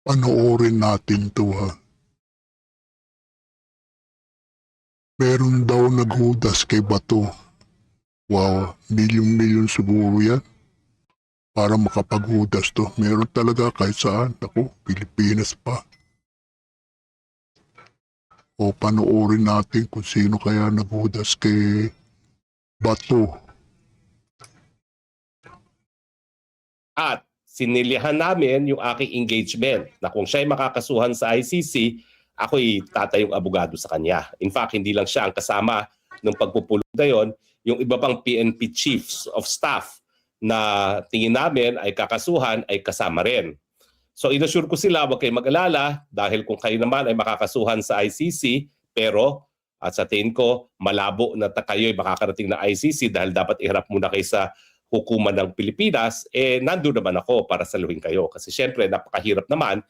Panoorin natin 'to, ha. Meron daw naghudas kay Bato. Wow, milyon-milyon siguro yan para makapaghudas 'to. Meron talaga kahit saan. Naku, Pilipinas pa. O panoorin natin kung sino kaya naghudas kay Bato. At sinilihan namin yung aking engagement na kung siya'y makakasuhan sa ICC, ako'y tatayong abogado sa kanya. In fact, hindi lang siya ang kasama ng pagpupulong na yon, yung iba pang PNP chiefs of staff na tingin namin ay kakasuhan ay kasama rin. So inassure ko sila, huwag kayong mag-alala dahil kung kayo naman ay makakasuhan sa ICC, pero at sa tingin ko malabo na kayo ay makakarating na ICC dahil dapat iharap muna kayo sa hukuman ng Pilipinas, nandun naman ako para saluhin kayo. Kasi syempre napakahirap naman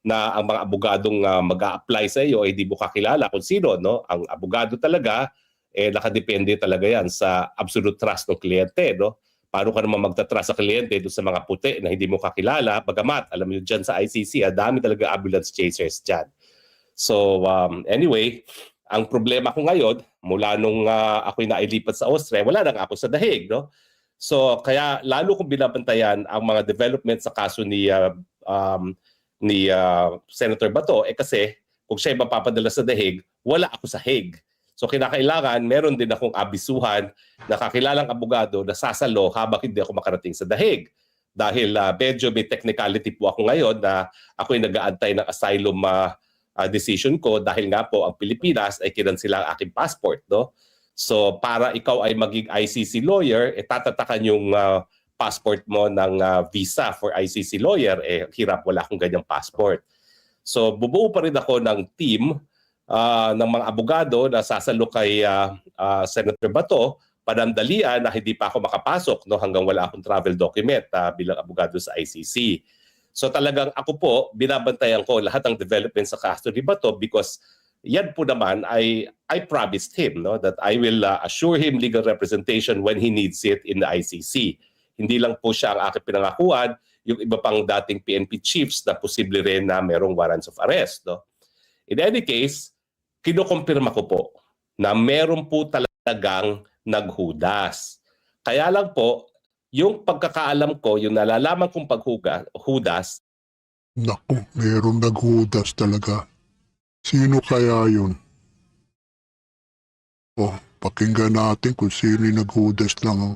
na ang mga abogadong mag-a-apply sa iyo ay di mo kakilala kung sino. No? Ang abogado talaga, nakadepende talaga yan sa absolute trust ng kliyente. No? Paano ka naman magtatrust sa kliyente doon sa mga puti na hindi mo kakilala? Bagamat, alam niyo dyan sa ICC, dami talaga ambulance chasers dyan. So anyway, ang problema ko ngayon, mula nung ako'y nailipat sa Austria, wala nang ako sa dahig. No? So kaya lalo kong binabantayan ang mga development sa kaso ni Senator Bato kasi kung siya mapapadala sa dahig, wala ako sa Hague. So kinakailangan meron din akong abisuhan na kakilalang abogado na sasalo habang hindi ako makarating sa dahig. Dahil medyo may technicality po ako ngayon na ako'y nag-aantay ng asylum decision ko dahil nga po ang Pilipinas ay kinansila ang aking passport. No? So para ikaw ay maging ICC lawyer, tatatakan yung passport mo ng visa for ICC lawyer. Hirap, wala akong ganyang passport. So bubuo pa rin ako ng team ng mga abogado na sasalo kay Senator Bato, panandalian na hindi pa ako makapasok no, hanggang wala akong travel document bilang abogado sa ICC. So talagang ako po, binabantayan ko lahat ng development sa kaso ni Bato because yan po naman I promised him no, that I will assure him legal representation when he needs it in the ICC. Hindi lang po siya ang aking pinangakuan, yung iba pang dating PNP chiefs na posible rin na merong warrants of arrest. No? In any case, kinukumpirma ko po na meron po talagang naghudas. Kaya lang po, yung pagkakaalam ko, yung nalalaman kong paghudas. Naku, meron naghudas talaga. Sino kaya yun? Pakinggan natin kung sino yung naghudas ng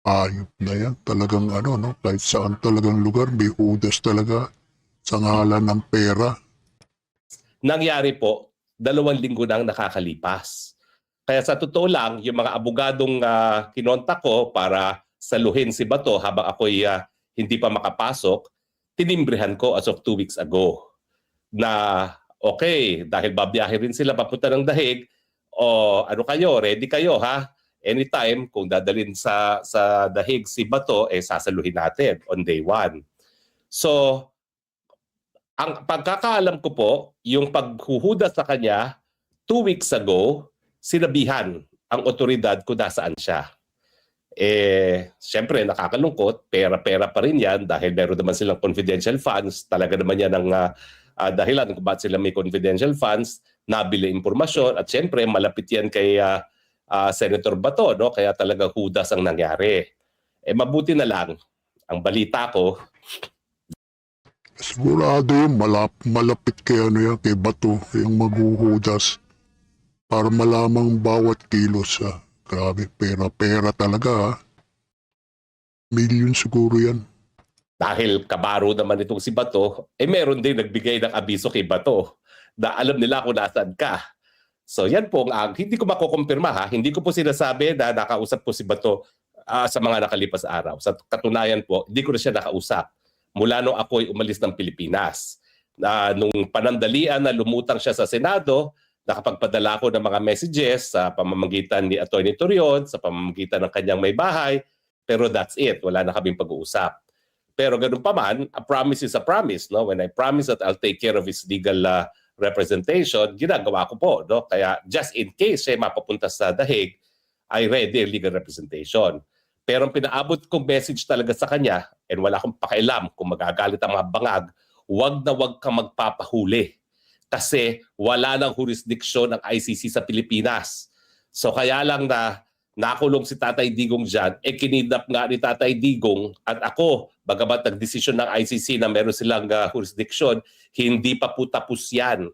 ayop na yan. Talagang no? Kahit saan talagang lugar, may hudas talaga sa ngalan ng pera. Nangyari po, 2 linggo nang nakakalipas. Kaya sa totoo lang, yung mga abogadong kinontak ko para saluhin si Bato habang ako'y hindi pa makapasok, tinimbrehan ko as of 2 weeks ago. Na okay, dahil babiyahe rin sila papunta ng dahig, ano kayo, ready kayo ha? Anytime, kung dadalhin sa dahig si Bato, sasaluhin natin on day 1. So, ang pagkakaalam ko po, yung paghuhudas sa kanya, 2 weeks ago, sinabihan ang otoridad kung nasaan siya. Siyempre nakakalungkot, pera-pera pa rin yan dahil meron naman silang confidential funds. Talaga naman yan ang dahilan kung bakit sila may confidential funds, nabili impormasyon at siyempre malapit yan kay Senator Bato, no? Kaya talaga hudas ang nangyari. Mabuti na lang, ang balita ko, Sigurado yung malapit kay kay Bato, yung maghuhudas para malamang bawat kilos. Grabe, pera-pera talaga. Milyon siguro yan. dahil kabaro naman itong si Bato, meron din nagbigay ng abiso kay Bato na alam nila kung nasaan ka. So yan po, hindi ko makukumpirma ha, hindi ko po sinasabi na nakausap po si Bato sa mga nakalipas araw. Sa katunayan po, hindi ko na siya nakausap mula nung ako'y umalis ng Pilipinas. Nung panandalian na lumutang siya sa Senado, nakapagpadala ko ng mga messages sa pamamagitan ni Atty. Torion, sa pamamagitan ng kanyang may bahay, pero that's it, wala na kaming pag-uusap. Pero ganun pa man, a promise is a promise. No? When I promise that I'll take care of his legal representation, ginagawa ko po. No? Kaya just in case siya mapapunta sa dahig, I ready legal representation. Pero ang pinaabot kong message talaga sa kanya, and wala akong pakialam kung magagalit ang mga bangag, wag kang magpapahuli. Kasi wala nang jurisdiction ang ICC sa Pilipinas. So kaya lang na nakulong si Tatay Digong dyan, kinidnap nga ni Tatay Digong at ako, bagamat nagdesisyon ng ICC na meron silang jurisdiction, hindi pa po tapos yan.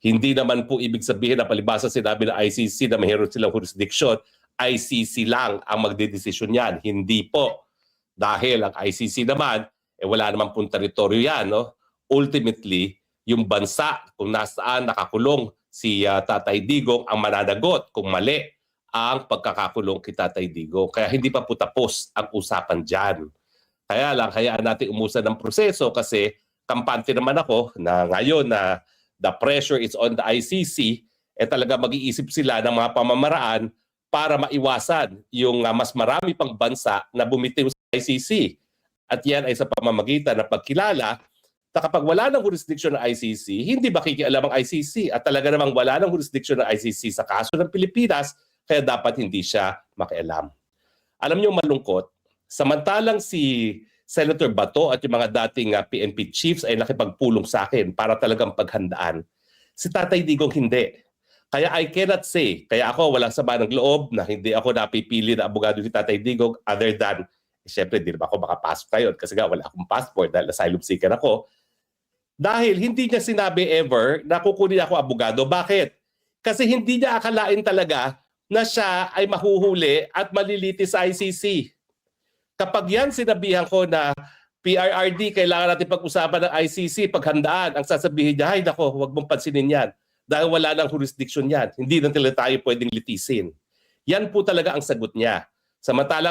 Hindi naman po ibig sabihin na palibasa sinabi ng ICC na mayroon silang jurisdiction, ICC lang ang magdedesisyon yan. Hindi po. Dahil ang ICC naman, wala naman pong teritoryo yan. No? Ultimately, yung bansa kung nasaan nakakulong si Tatay Digong ang mananagot kung mali ang pagkakakulong kay Tatay Digong. Kaya hindi pa po tapos ang usapan dyan. Kaya lang, hayaan natin umusan ng proseso kasi kampante naman ako na ngayon na the pressure is on the ICC, talaga mag-iisip sila ng mga pamamaraan para maiwasan yung mas marami pang bansa na bumitiw sa ICC. At yan ay sa pamamagitan ng pagkilala na kapag wala ng jurisdiction ng ICC, hindi ba kikialam ang ICC? At talaga namang wala ng jurisdiction ng ICC sa kaso ng Pilipinas, kaya dapat hindi siya makialam. Alam niyo malungkot, samantalang si Senator Bato at yung mga dating PNP chiefs ay nakipagpulong sa akin para talagang paghandaan. Si Tatay Digong hindi. Kaya I cannot say, kaya ako walang sama ng loob na hindi ako napipili na abogado ni Tatay Digong other than, syempre di naman ako makapasok ngayon kasi nga wala akong passport dahil asylum seeker ako. Dahil hindi niya sinabi ever na kukunin ako abogado. Bakit? Kasi hindi niya akalain talaga na siya ay mahuhuli at malilitis sa ICC. Kapag yan sinabihan ko na PRRD, kailangan natin pag-usapan ng ICC, paghandaan, ang sasabihin niya, ay nako, huwag mong pansinin yan. Dahil wala nang jurisdiction yan. Hindi na tayo pwedeng litisin. Yan po talaga ang sagot niya. Samantalang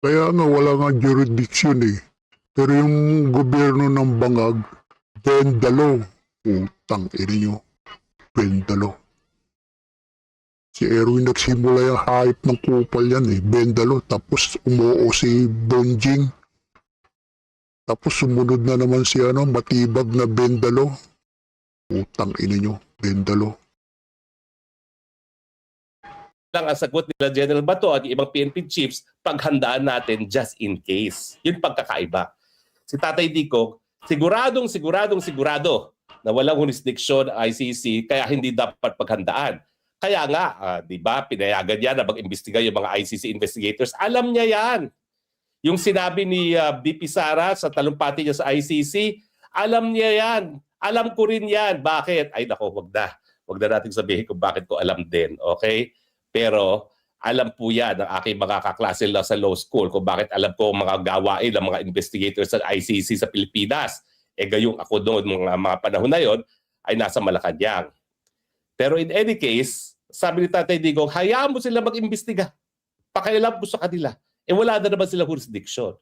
Kaya nga wala nga jurisdiction eh. Pero yung gobyerno ng bangag, bendalo. Utang ina nyo. Bendalo. Si Erwin nagsimula yung hype ng kupal yan eh. Bendalo. Tapos umuo si Bonjing. Tapos sumunod na naman si matibag na Bendalo. Utang ina nyo. Bendalo. lang ang sagot nila General Bato at yung ibang PNP chiefs, paghandaan natin just in case. Yun pagkakaiba. Si Tatay Digong, sigurado na walang jurisdiction ang ICC kaya hindi dapat paghandaan. Kaya nga, di ba, pinayagan niya na mag-imbestiga yung mga ICC investigators. Alam niya yan. Yung sinabi ni BP Sara sa talumpati niya sa ICC, alam niya yan. Alam ko rin yan. Bakit? Ay nako, wag na. Wag na natin sabihin kung bakit ko alam din. Okay? Pero alam po yan ng aking mga kaklase sa law school kung bakit alam ko mga gawain ng mga investigators sa ICC sa Pilipinas. Gayong ako doon mga panahon na yon ay nasa Malacanang. Pero in any case, sabi ni Tatay Digong, hayaan mo sila mag-imbestiga. Pakialam ko sa kanila. Wala na naman sila jurisdiction.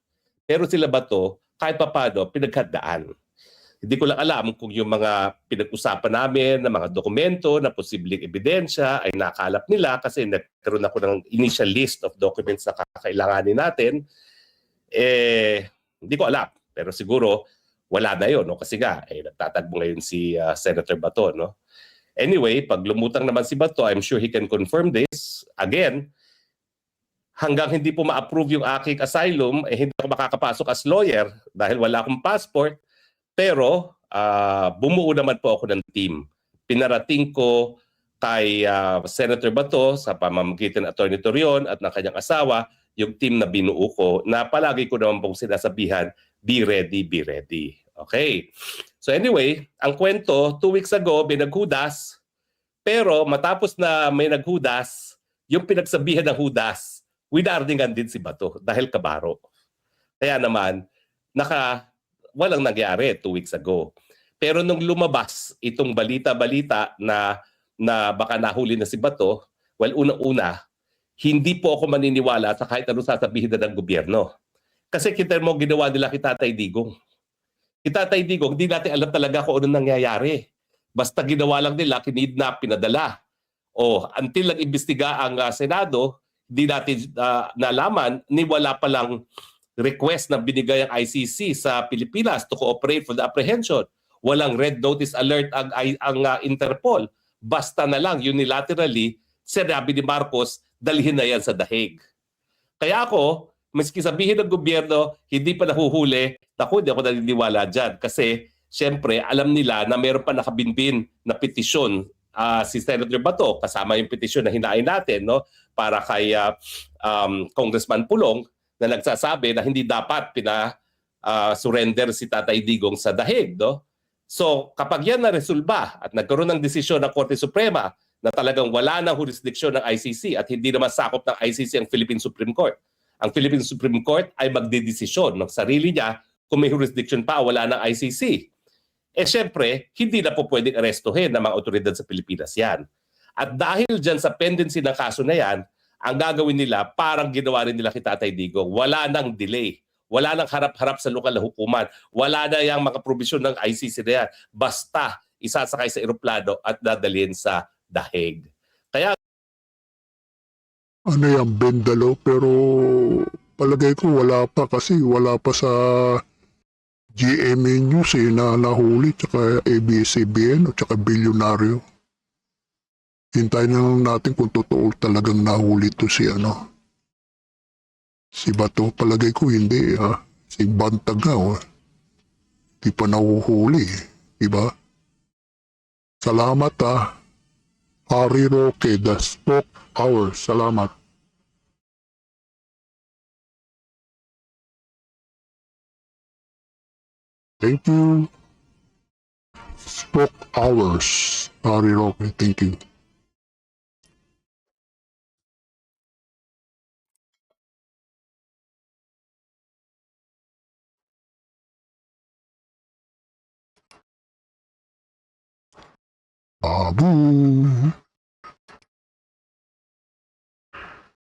Pero sila Bato, kahit papano, pinaghandaan. Hindi ko lang alam kung yung mga pinag-usapan namin na mga dokumento na posibleng ebidensya ay nakalap nila kasi nagkaroon ako ng initial list of documents na kakailanganin natin. Hindi ko alam. Pero siguro wala na yun. No? Kasi nga, nagtatagbo ngayon si Senator Bato. No? Anyway, pag lumutang naman si Bato, I'm sure he can confirm this. Again, hanggang hindi po ma-approve yung aking asylum, hindi ako makakapasok as lawyer dahil wala akong passport. Pero bumuo naman po ako ng team. Pinarating ko kay Senator Bato sa pamamagitan ng Atty. Torion at ng kanyang asawa, yung team na binuo ko na palagi ko naman pong sinasabihan, be ready, be ready. Okay. So anyway, ang kwento, 2 weeks ago, may naghudas. Pero matapos na may naghudas, yung pinagsabihan ng hudas, winardingan din si Bato dahil kabaro. Kaya naman, walang nangyari 2 weeks ago. Pero nung lumabas itong balita-balita na baka nahuli na si Bato, well, unang-una, hindi po ako maniniwala sa kahit anong sasabihin na ng gobyerno. Kasi kita mo ginawa nila kay Tatay Digong. Kay Tatay Digong, hindi natin alam talaga kung anong nangyayari. Basta ginawa lang nila, kinidnap, pinadala. Until nag-imbestiga ang Senado, hindi natin nalaman, ni wala palang request na binigay ang ICC sa Pilipinas to cooperate for the apprehension. Walang red notice alert ang Interpol. Basta na lang unilaterally, sinabi ni Marcos, dalhin na yan sa The Hague. Kaya ako, Maski sabihin ng gobyerno, hindi pa nahuhuli, naku, hindi ako naniniwala dyan. Kasi, syempre, alam nila na meron pa nakabinbin na petisyon si Senator Bato, kasama yung petisyon na hinain natin, no? Para kay Congressman Pulong, na nagsasabi na hindi dapat surrender si Tatay Digong sa dahig, no? So, kapag yan na-resolba at nagkaroon ng desisyon ng Korte Suprema na talagang wala ng jurisdiksyon ng ICC at hindi naman sakop ng ICC ang Philippine Supreme Court, ang Philippine Supreme Court ay magdedesisyon ng sarili niya kung may jurisdiction pa o wala ng ICC. Eh syempre, hindi na po pwedeng arestuhin ng mga otoridad sa Pilipinas yan. At dahil dyan sa pendency ng kaso na yan, ang gagawin nila, parang ginawa rin nila kay Tatay Digong, wala nang delay. Wala nang harap-harap sa lokal na hukuman. Wala na yung mga probisyon ng ICC na yan. Basta isasakay sa eroplano at dadalhin sa dahig. Kaya Ano yan, Bendalo, pero palagay ko wala pa kasi wala pa sa GMA News na nahuli, tsaka ABS-CBN o tsaka Bilyonaryo. Hintayin na lang natin kung totoo talagang nahuli to si Bato. Palagay ko hindi si Bantag nga di pa nahuhuli, diba? Salamat Harry Roque, the Spoke Hour. Salamat. Thank you. Spoke Hours. Harry Roque, thank you. Babu.